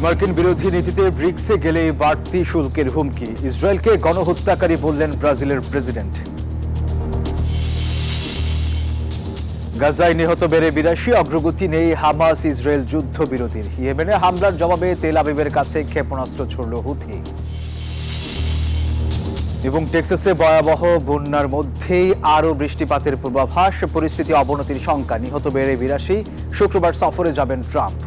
মার্কিন বিরোধী নীতিতে ব্রিক্সে গেলে বাড়তি শুল্কের হুমকি, ইসরায়েলকে গণহত্যাকারী বললেন ব্রাজিলের প্রেসিডেন্ট। গাজায় নিহত বেড়ে ৮২, অগ্রগতি নেই হামাস ইসরায়েল যুদ্ধবিরতির। ইয়েমেনে হামলার জবাবে তেল আবিবের কাছে ক্ষেপণাস্ত্র ছুড়ল হুথি। এবং টেক্সাসে ভয়াবহ বন্যার মধ্যেই আরও বৃষ্টিপাতের পূর্বাভাস, পরিস্থিতি অবনতির শঙ্কা, নিহত বেড়ে ৮২। শুক্রবার সফরে যাবেন ট্রাম্প।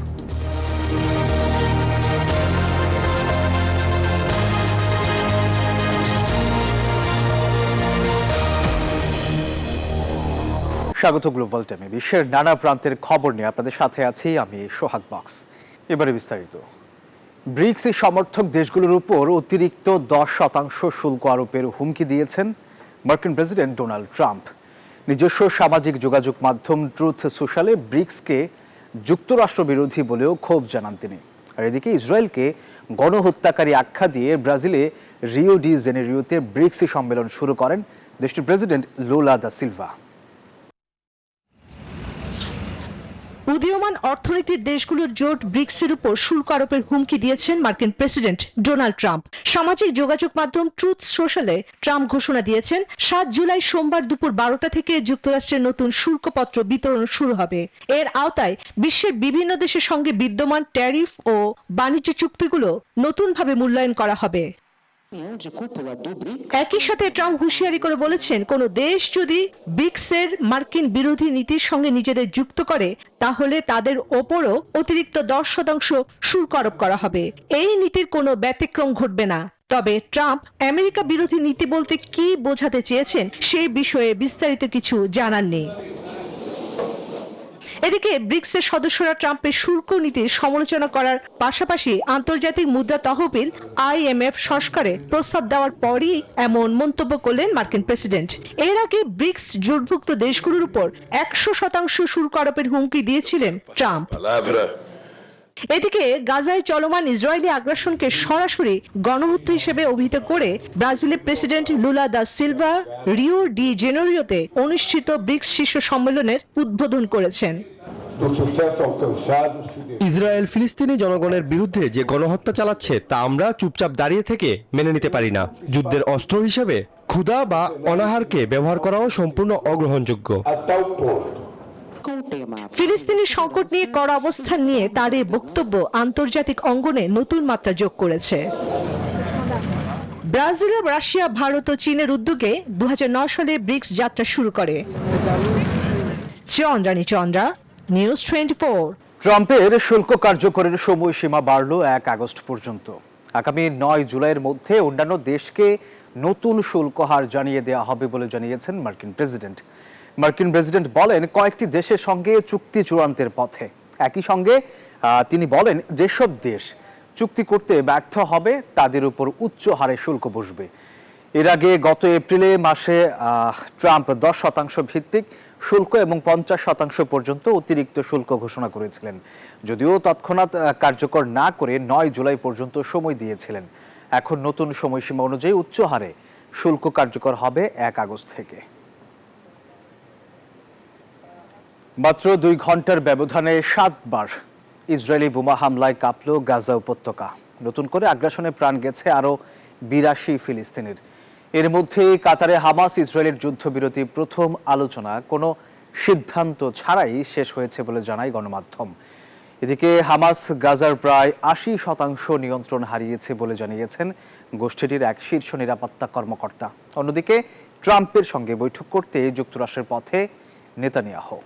স্বাগত গ্লোবাল টাইমে। বিশ্বের নানা প্রান্তের খবর নিয়ে আপনাদের সাথে আছি আমি সোহাগ বক্স। এবারে বিস্তারিত। ব্রিক্স সমর্থক দেশগুলোর উপর অতিরিক্ত 10% শুল্ক আরোপের হুমকি দিয়েছেন মার্কিন প্রেসিডেন্ট ডোনাল্ড ট্রাম্প। নিজস্ব সামাজিক যোগাযোগ মাধ্যম ট্রুথ সোশ্যালে ব্রিক্সকে যুক্তরাষ্ট্র বিরোধী বলেও ক্ষোভ জানান তিনি। আর এদিকে ইসরায়েলকে গণহত্যাকারী আখ্যা দিয়ে ব্রাজিলে রিও ডি জেনেরিওতে ব্রিক্স সম্মেলন শুরু করেন দেশটির প্রেসিডেন্ট লুলা দা সিলভা। উদীয়মান অর্থনীতির দেশগুলোর জোট ব্রিক্সের উপর শুল্ক আরোপের হুমকি দিয়েছেন মার্কিন প্রেসিডেন্ট ডোনাল্ড ট্রাম্প। সামাজিক যোগাযোগ মাধ্যম ট্রুথ সোশ্যালে ট্রাম্প ঘোষণা দিয়েছেন ৭ জুলাই সোমবার দুপুর ১২টা থেকে যুক্তরাষ্ট্রের নতুন শুল্কপত্র বিতরণ শুরু হবে। এর আওতায় বিশ্বের বিভিন্ন দেশের সঙ্গে বিদ্যমান ট্যারিফ ও বাণিজ্য চুক্তিগুলো নতুনভাবে মূল্যায়ন করা হবে। একই সাথে ট্রাম্প হুঁশিয়ারি করে বলেছেন, কোন দেশ যদি ব্রিক্সের মার্কিন বিরোধী নীতির সঙ্গে নিজেদের যুক্ত করে তাহলে তাদের ওপরও অতিরিক্ত 10% শুল্ক আরোপ করা হবে। এই নীতির কোনো ব্যতিক্রম ঘটবে না। তবে ট্রাম্প আমেরিকা বিরোধী নীতি বলতে কি বোঝাতে চেয়েছেন সেই বিষয়ে বিস্তারিত কিছু জানাননি। এদিকে ব্রিক্সের সদস্যরা ট্রাম্পের শুল্ক নীতির সমালোচনা করার পাশাপাশি আন্তর্জাতিক মুদ্রা তহবিল IMF সংস্কারে প্রস্তাব দেওয়ার পরই এমন মন্তব্য করলেন মার্কিন প্রেসিডেন্ট। এর আগে ব্রিক্স জোটভুক্ত দেশগুলোর উপর 100% শুল্ক আরোপের হুমকি দিয়েছিলেন ট্রাম্প। এদিকে গাজায় চলমান ইসরায়েলি আগ্রাসনকে সরাসরি গণহত্যা হিসেবে অভিহিত করে ব্রাজিলের president Lula da Silva Rio de জেনেরিওতে অনুষ্ঠিত ব্রিক্স শীর্ষ সম্মেলনের উদ্বোধন করেছেন। ইসরায়েল ফিলিস্তিনি জনগণের বিরুদ্ধে যে গণহত্যা চালাচ্ছে তা আমরা চুপচাপ দাঁড়িয়ে থেকে মেনে নিতে পারি না। যুদ্ধের অস্ত্র হিসেবে ক্ষুধা বা অনাহারকে ব্যবহার করাও সম্পূর্ণ অগ্রহণযোগ্য। ফিলিস্তিনি সংকট নিয়ে কড়া অবস্থান নিয়ে তার এই বক্তব্য আন্তর্জাতিক অঙ্গনে নতুন মাত্রা যোগ করেছে। ব্রাজিল, রাশিয়া, ভারত ও চীনের উদ্যোগে 2009 সালে ব্রিক্স যাত্রা শুরু করে। চন্দ্রা, নিউজ 24। ট্রাম্পের শুল্ক কার্যকরের সময়সীমা বাড়ল 1 আগস্ট পর্যন্ত। আগামী 9 জুলাইয়ের মধ্যে অন্যান্য দেশকে নতুন শুল্ক হার জানিয়ে দেওয়া হবে বলে জানিয়েছেন মার্কিন প্রেসিডেন্ট। মার্কিন প্রেসিডেন্ট বলেন, কয়েকটি দেশের সঙ্গে চুক্তি চূড়ান্তের পথে। একই সঙ্গে তিনি বলেন, যেসব দেশ চুক্তি করতে ব্যর্থ হবে তাদের উপর উচ্চ হারে শুল্ক বসবে। এর আগে গত এপ্রিলে মাসে ট্রাম্প 10% ভিত্তিক শুল্ক এবং 50% পর্যন্ত অতিরিক্ত শুল্ক ঘোষণা করেছিলেন, যদিও তৎক্ষণাৎ কার্যকর না করে 9 জুলাই পর্যন্ত সময় দিয়েছিলেন। এখন নতুন সময়সীমা অনুযায়ী উচ্চ হারে শুল্ক কার্যকর হবে 1 আগস্ট থেকে। মাত্র 2 ঘন্টার ব্যবধানে 7 বার ইসরায়েলি বোমা হামলায় কাঁপল গাজা উপত্যকা। নতুন করে আগ্রাসনে প্রাণ গেছে আরও 82 ফিলিস্তিনির। এর মধ্যে কাতারে হামাস ইসরায়েলের যুদ্ধবিরতি প্রথম আলোচনা কোনো সিদ্ধান্ত ছাড়াই শেষ হয়েছে বলে জানায় গণমাধ্যম। এদিকে হামাস গাজার প্রায় 80% নিয়ন্ত্রণ হারিয়েছে বলে জানিয়েছেন গোষ্ঠীটির এক শীর্ষ নিরাপত্তা কর্মকর্তা। অন্যদিকে ট্রাম্পের সঙ্গে বৈঠক করতে যুক্তরাষ্ট্রের পথে নেতানিয়াহু।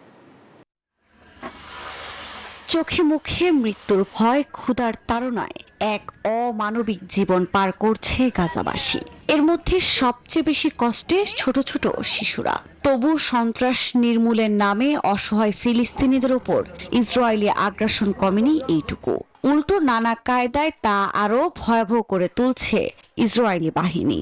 চোখে মুখে মৃত্যুর ভয়, ক্ষুধার তাড়নায় এক অমানবিক জীবন পার করছে গাজাবাসী। এর মধ্যে সবচেয়ে বেশি কষ্টে ছোট ছোট শিশুরা। তবু সন্ত্রাস নির্মূলের নামে অসহায় ফিলিস্তিনিদের উপর ইসরায়েলি আগ্রাসন কমেনি এইটুকু। উল্টো নানা কায়দায় তা আরও ভয়াবহ করে তুলছে ইসরায়েলি বাহিনী।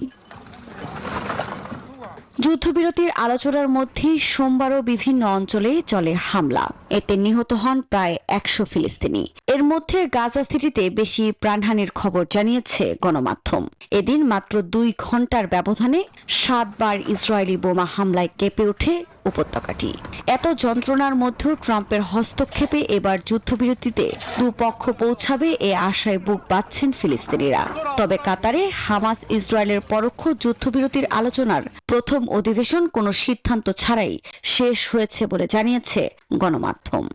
যুদ্ধবিরতির আলোচনার মধ্যে সোমবারও বিভিন্ন অঞ্চলে চলে হামলা। এতে নিহত হন প্রায় 100 ফিলিস্তিনি। এর মধ্যে গাজা সিটিতে বেশি প্রাণহানির খবর জানিয়েছে গণমাধ্যম। এদিন মাত্র 2 ঘন্টার ব্যবধানে 7 বার ইসরায়েলি বোমা হামলায় কেঁপে ওঠে উপত্যকাটি। এত যন্ত্রণার মধ্যেও ট্রাম্পের হস্তক্ষেপে এবার যুদ্ধবিরতিতে দুপক্ষ পৌঁছাবে এ আশায় বুক বাঁধছেন ফিলিস্তিনিরা। তবে কাতারে হামাস ইসরায়েলের পরোক্ষ যুদ্ধবিরতির আলোচনার প্রথম অধিবেশন কোনো সিদ্ধান্ত ছাড়াই শেষ হয়েছে বলে জানিয়েছে গণমাধ্যম।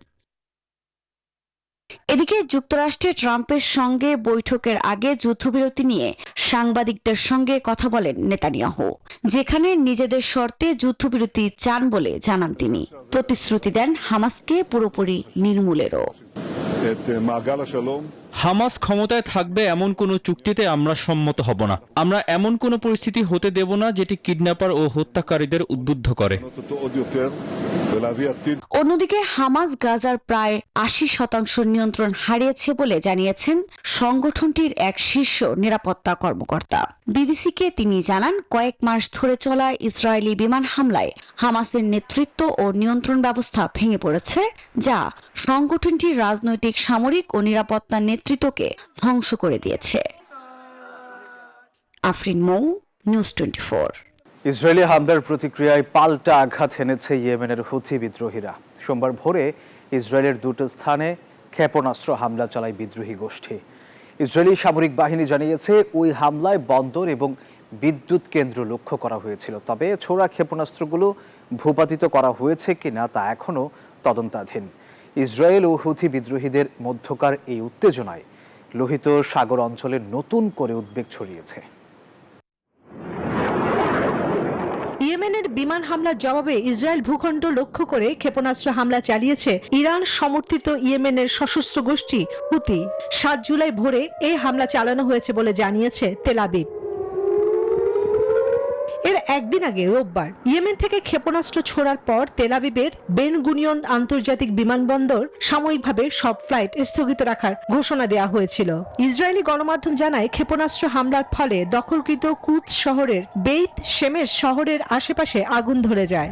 এদিকে যুক্তরাষ্ট্রে ট্রাম্পের সঙ্গে বৈঠকের আগে যুদ্ধবিরতি নিয়ে সাংবাদিকদের সঙ্গে কথা বলেন নেতানিয়াহু, যেখানে নিজেদের শর্তে যুদ্ধবিরতি চান বলে জানান তিনি। প্রতিশ্রুতি দেন হামাসকে পুরোপুরি নির্মূলেরও। হামাস ক্ষমতায় থাকবে এমন কোনো চুক্তিতে আমরা সম্মত হব না। আমরা এমন কোনো পরিস্থিতি হতে দেব না যেটি কিডন্যাপার ও হত্যাকারীদের উদ্বুদ্ধ করে। অন্যদিকে হামাস গাজার প্রায় ৮০% নিয়ন্ত্রণ হারিয়েছে বলে জানিয়েছেন সংগঠনটির এক শীর্ষ নিরাপত্তা কর্মকর্তা। বিবিসিকে তিনি জানান, কয়েক মাস ধরে চলা ইসরায়েলি বিমান হামলায় হামাসের নেতৃত্ব ও নিয়ন্ত্রণ ব্যবস্থা ভেঙে পড়েছে, যা সংগঠনটির রাজনৈতিক, সামরিক ও নিরাপত্তা নেতৃত্বকে ধ্বংস করে দিয়েছে। আফরিন মৌ, নিউজ 24। ইসরায়েলি হামলার প্রতিক্রিয়ায় পাল্টা আঘাত এনেছে ইয়েমেনের হুথি বিদ্রোহীরা। সোমবার ভোরে ইসরায়েলের দুটো স্থানে ক্ষেপণাস্ত্র হামলা চালায় বিদ্রোহী গোষ্ঠী। ইসরায়েলি সামরিক বাহিনী জানিয়েছে ওই হামলায় বন্দর এবং বিদ্যুৎ কেন্দ্র লক্ষ্য করা হয়েছিল। তবে ছোড়া ক্ষেপণাস্ত্রগুলো ভূপাতিত করা হয়েছে কিনা তা এখনও তদন্তাধীন। ইসরায়েল ও হুথি বিদ্রোহীদের মধ্যকার এই উত্তেজনায় লোহিত সাগর অঞ্চলে নতুন করে উদ্বেগ ছড়িয়েছে। ইয়েমেনের বিমান হামলার জবাবে ইসরায়েল ভূখণ্ড লক্ষ্য করে ক্ষেপণাস্ত্র হামলা চালিয়েছে ইরান সমর্থিত ইয়েমেনের সশস্ত্র গোষ্ঠী হুথি। ৭ জুলাই ভোরে এই হামলা চালানো হয়েছে বলে জানিয়েছে তেল আবিব। এর একদিন আগে রোববার ইয়েমেন থেকে ক্ষেপণাস্ত্র ছোড়ার পর তেল আবিবের বেন গুনিয়ন আন্তর্জাতিক বিমানবন্দর সাময়িকভাবে সব ফ্লাইট স্থগিত রাখার ঘোষণা দেওয়া হয়েছিল। ইসরায়েলি গণমাধ্যম জানায়, ক্ষেপণাস্ত্র হামলার ফলে দখলকৃত কুদস শহরের বেইত শেমেশ শহরের আশেপাশে আগুন ধরে যায়।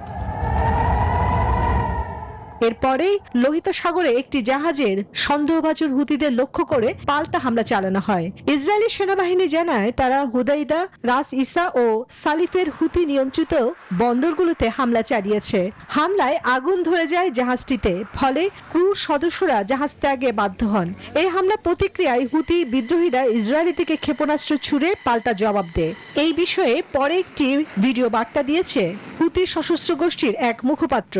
এরপরেই লোহিত সাগরে একটি জাহাজের সন্দেহভাজন হুতিদের লক্ষ্য করে পাল্টা হামলা চালানো হয়। ইসরায়েলি সেনাবাহিনী জানায়, তারা হুদাইদা, রাস ইসা ও সালিফের হুতি নিয়ন্ত্রিত বন্দরগুলোতে হামলা চালিয়েছে। হামলায় আগুন ধরে যায় জাহাজটিতে, ফলে ক্রু সদস্যরা জাহাজ ত্যাগে বাধ্য হন। এই হামলা প্রতিক্রিয়ায় হুতি বিদ্রোহীরা ইসরায়েলি থেকে ক্ষেপণাস্ত্র ছুড়ে পাল্টা জবাব দেয়। এই বিষয়ে পরে একটি ভিডিও বার্তা দিয়েছে হুতি সশস্ত্র গোষ্ঠীর এক মুখপাত্র।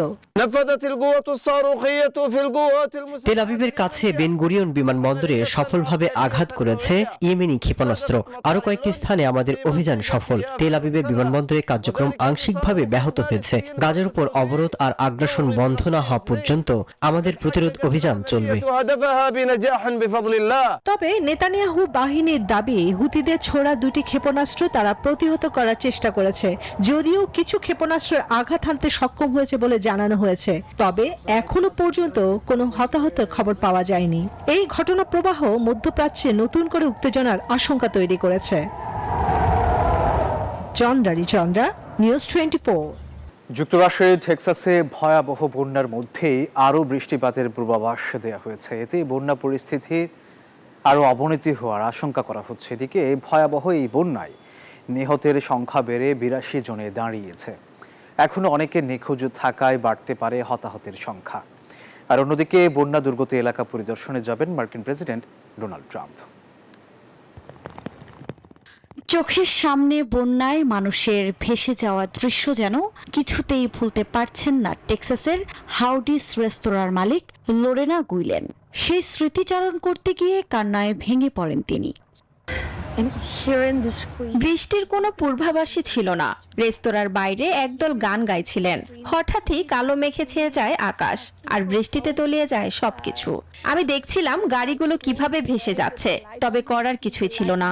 তেল আবিবের কাছে বেন গুরিয়ন বিমানবন্দরে সফলভাবে আঘাত করেছে ইয়েমেনি ক্ষেপণাস্ত্র। আরো কয়েকটি স্থানে আমাদের অভিযান সফল। তেল আবিবের বিমানবন্দরে কার্যক্রম আংশিকভাবে ব্যাহত হয়েছে। গাজার উপর অবরোধ আর আগ্রাসন বন্ধ না হওয়া পর্যন্ত আমাদের প্রতিরোধ অভিযান চলবে। তবে নেতানিয়াহু বাহিনীর দাবি, হুতিদের ছোড়া দুটি ক্ষেপণাস্ত্র তারা প্রতিহত করার চেষ্টা করেছে, যদিও কিছু ক্ষেপণাস্ত্রের আঘাত হানতে সক্ষম হয়েছে বলে জানানো হয়েছে। তবে এখনো পর্যন্ত কোনো হতাহতের খবর পাওয়া যায়নি। এই ঘটনা প্রবাহ মধ্যপ্রাচ্যে নতুন করে উত্তেজনার আশঙ্কা তৈরি করেছে। চন্দ্রা, নিউজ 24। যুক্তরাষ্ট্রের টেক্সাসে ভয়াবহ বন্যার মধ্যেই আরও বৃষ্টিপাতের পূর্বাভাস দেওয়া হয়েছে। এতে বন্যা পরিস্থিতি আরও অবনতি হওয়ার আশঙ্কা করা হচ্ছে। এদিকে ভয়াবহ এই বন্যায় নিহতের সংখ্যা বেড়ে ৮২ জনে দাঁড়িয়েছে। এখনো অনেকে নিখোঁজ থাকায় বাড়তে পারে হতাহতের সংখ্যা। আর অন্যদিকে বন্যা দুর্গত এলাকা পরিদর্শনে যাবেন মার্কিন প্রেসিডেন্ট ডোনাল্ড ট্রাম্প। চোখের সামনে বন্যায় মানুষের ভেসে যাওয়া দৃশ্য যেন কিছুতেই ভুলতে পারছেন না টেক্সাসের হাউডিস রেস্তোরাঁর মালিক লোরেনা গুইলেন। সেই স্মৃতিচারণ করতে গিয়ে কান্নায় ভেঙে পড়েন তিনি। বৃষ্টির কোনো পূর্বাভাসই ছিল না। রেস্তোরাঁর বাইরে একদল গান গাইছিলেন। হঠাৎই কালো মেঘে ছেয়ে যায় আকাশ, আর বৃষ্টিতে তলিয়ে যায় সবকিছু। আমি দেখছিলাম গাড়িগুলো কিভাবে ভেসে যাচ্ছে, তবে করার কিছুই ছিল না।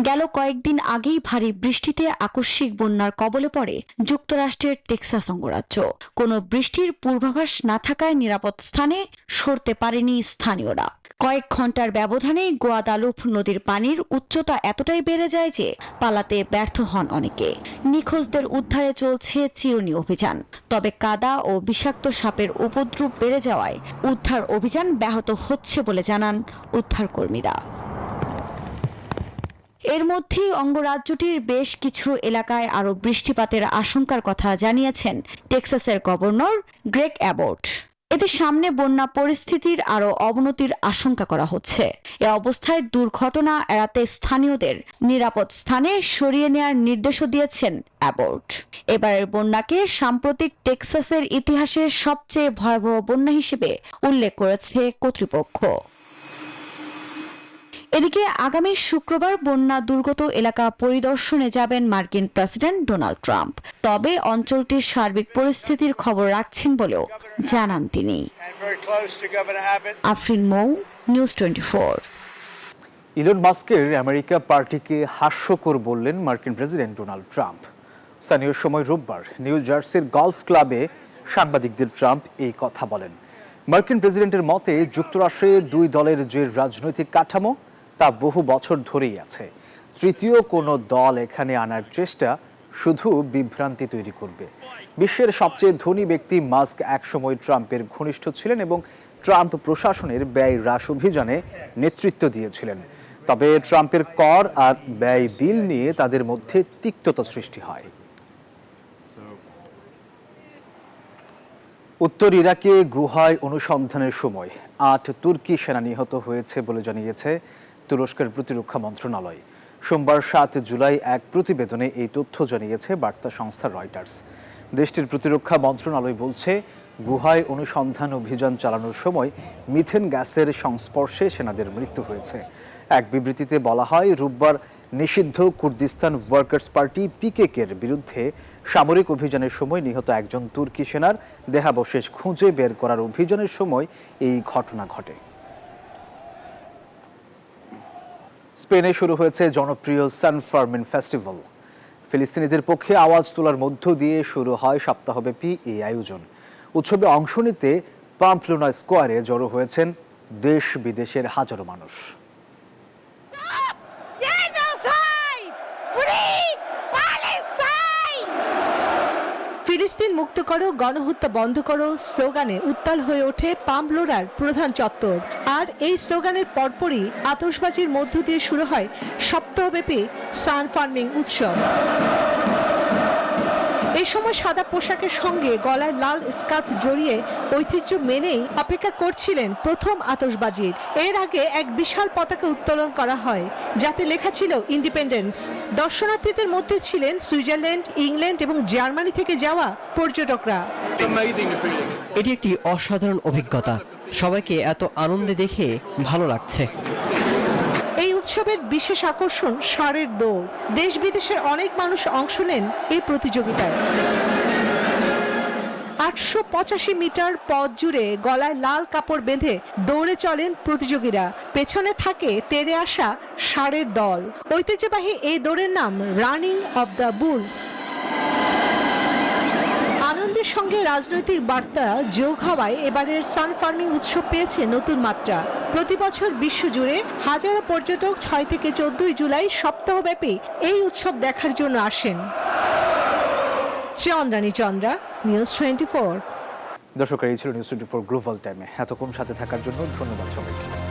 গেল কয়েকদিন আগেই ভারী বৃষ্টিতে আকস্মিক বন্যার কবলে পড়ে যুক্তরাষ্ট্রের টেক্সাস অঙ্গরাজ্য। কোনো বৃষ্টির পূর্বাভাস না থাকায় নিরাপদ স্থানে সরতে পারেনি স্থানীয়রা। কয়েক ঘন্টার ব্যবধানে গোয়াদালুপ নদীর পানির উচ্চতা এতটাই বেড়ে যায় যে পালাতে ব্যর্থ হন অনেকে। নিখোঁজদের উদ্ধারে চলছে চিরুনি অভিযান। তবে কাদা ও বিষাক্ত সাপের উপদ্রব বেড়ে যাওয়ায় উদ্ধার অভিযান ব্যাহত হচ্ছে বলে জানান উদ্ধারকর্মীরা। এর মধ্যেই অঙ্গরাজ্যটির বেশ কিছু এলাকায় আরও বৃষ্টিপাতের আশঙ্কার কথা জানিয়েছেন টেক্সাসের গভর্নর গ্রেগ অ্যাবট। এতে সামনে বন্যা পরিস্থিতির আরও অবনতির আশঙ্কা করা হচ্ছে। এ অবস্থায় দুর্ঘটনা এড়াতে স্থানীয়দের নিরাপদ স্থানে সরিয়ে নেওয়ার নির্দেশও দিয়েছেন অ্যাবট। এবারের বন্যাকে সাম্প্রতিক টেক্সাসের ইতিহাসের সবচেয়ে ভয়াবহ বন্যা হিসেবে উল্লেখ করেছে কর্তৃপক্ষ। এদিকে আগামী শুক্রবার বন্যা দুর্গত এলাকা পরিদর্শনে যাবেন মার্কিন প্রেসিডেন্ট ডোনাল্ড ট্রাম্প। তবে অঞ্চলটির সার্বিক পরিস্থিতির খবর রাখছেন বলেও জানান তিনি। আফরিন মৌ, নিউজ 24। ইলন মাস্কের আমেরিকা পার্টিকে হাস্যকর বললেন মার্কিন প্রেসিডেন্ট ডোনাল্ড ট্রাম্প। স্থানীয় সময় রোববার নিউ জার্সির গলফ ক্লাবে সাংবাদিকদের ট্রাম্প এই কথা বলেন। মার্কিন প্রেসিডেন্টের মতে যুক্তরাষ্ট্রে দুই দলের যে রাজনৈতিক কাঠামো তা বহু বছর ধরেই আছে। তৃতীয় কোনো দল এখানে আনার চেষ্টা শুধু বিভ্রান্তি তৈরি করবে। বিশ্বের সবচেয়ে ধনী ব্যক্তি মাস্ক একসময় ট্রাম্পের ঘনিষ্ঠ ছিলেন এবং ট্রাম্প প্রশাসনের ব্যয় হ্রাস অভিযানে নেতৃত্ব দিয়েছিলেন। তবে ট্রাম্পের কর আর ব্যয় বিল নিয়ে তাদের মধ্যে তিক্ততা সৃষ্টি হয়। উত্তর ইরাকে গুহায় অনুসন্ধানের সময় ৮ তুর্কি সেনা নিহত হয়েছে বলে জানিয়েছে তুরস্কের প্রতিরক্ষা মন্ত্রণালয়। সোমবার ৭ জুলাই এক প্রতিবেদনে এই তথ্য জানিয়েছে বার্তা সংস্থা রয়টার্স। দেশটির প্রতিরক্ষা মন্ত্রণালয় বলছে, গুহায় অনুসন্ধান অভিযান চালানোর সময় মিথেন গ্যাসের সংস্পর্শে সেনাদের মৃত্যু হয়েছে। এক বিবৃতিতে বলা হয়, রোববার নিষিদ্ধ কুর্দিস্তান ওয়ার্কার্স পার্টি পিকেকের বিরুদ্ধে সামরিক অভিযানের সময় নিহত একজন তুর্কি সেনার দেহাবশেষ খুঁজে বের করার অভিযানের সময় এই ঘটনা ঘটে। স্পেনে শুরু হয়েছে জনপ্রিয় সান ফার্মিন ফেস্টিভ্যাল। ফিলিস্তিনিদের পক্ষে আওয়াজ তোলার মধ্য দিয়ে শুরু হয় সপ্তাহব্যাপী এই আয়োজন। উৎসবে অংশ নিতে পাম্পলোনা স্কোয়ারে জড়ো হয়েছেন দেশ বিদেশের হাজারো মানুষ। ফিলিস্তিন মুক্ত করো, গণহত্যা বন্ধ করো স্লোগানে উত্তাল হয়ে ওঠে পাম্পলোনার প্রধান চত্বর। আর এই স্লোগানের পরপরই আতশবাজির মধ্য দিয়ে শুরু হয় সপ্তাহব্যাপী সান ফার্মিং উৎসব। এই সময় সাদা পোশাকের সঙ্গে গলায় লাল স্কার্ফ জড়িয়ে ঐতিহ্য মেনেই অপেক্ষা করছিলেন প্রথম আতশবাজির। এর আগে এক বিশাল পতাকা উত্তোলন করা হয়, যাতে লেখা ছিল ইন্ডিপেন্ডেন্স। দর্শনার্থীদের মধ্যে ছিলেন সুইজারল্যান্ড, ইংল্যান্ড এবং জার্মানি থেকে যাওয়া পর্যটকরা। এটি একটি অসাধারণ অভিজ্ঞতা। সবাইকে এত আনন্দে দেখে ভালো লাগছে। এই উৎসবের বিশেষ আকর্ষণ ষাঁড়ের দৌড়। দেশ বিদেশের অনেক মানুষ অংশ নেন এই প্রতিযোগিতায়। 885 মিটার পথ জুড়ে গলায় লাল কাপড় বেঁধে দৌড়ে চলেন প্রতিযোগীরা। পেছনে থাকে তেড়ে আসা ষাঁড়ের দল। ঐতিহ্যবাহী এই দৌড়ের নাম রানিং অফ দ্য বুলস। আনন্দের সঙ্গে রাজনৈতিক বার্তা যোগ হওয়ায় এবারের সান ফার্মিং উৎসব পেয়েছে নতুন মাত্রা। প্রতি বছর বিশ্বজুড়ে হাজারো পর্যটক 6 থেকে 14 জুলাই সপ্তাহব্যাপী এই উৎসব দেখার জন্য আসেন। চন্দ্রানী চন্দ্রা, নিউজ 24। দর্শক, এই ছিল নিউজ 24 গ্লোবাল টাইমে। এতক্ষণ সাথে থাকার জন্য ধন্যবাদ সবাইকে।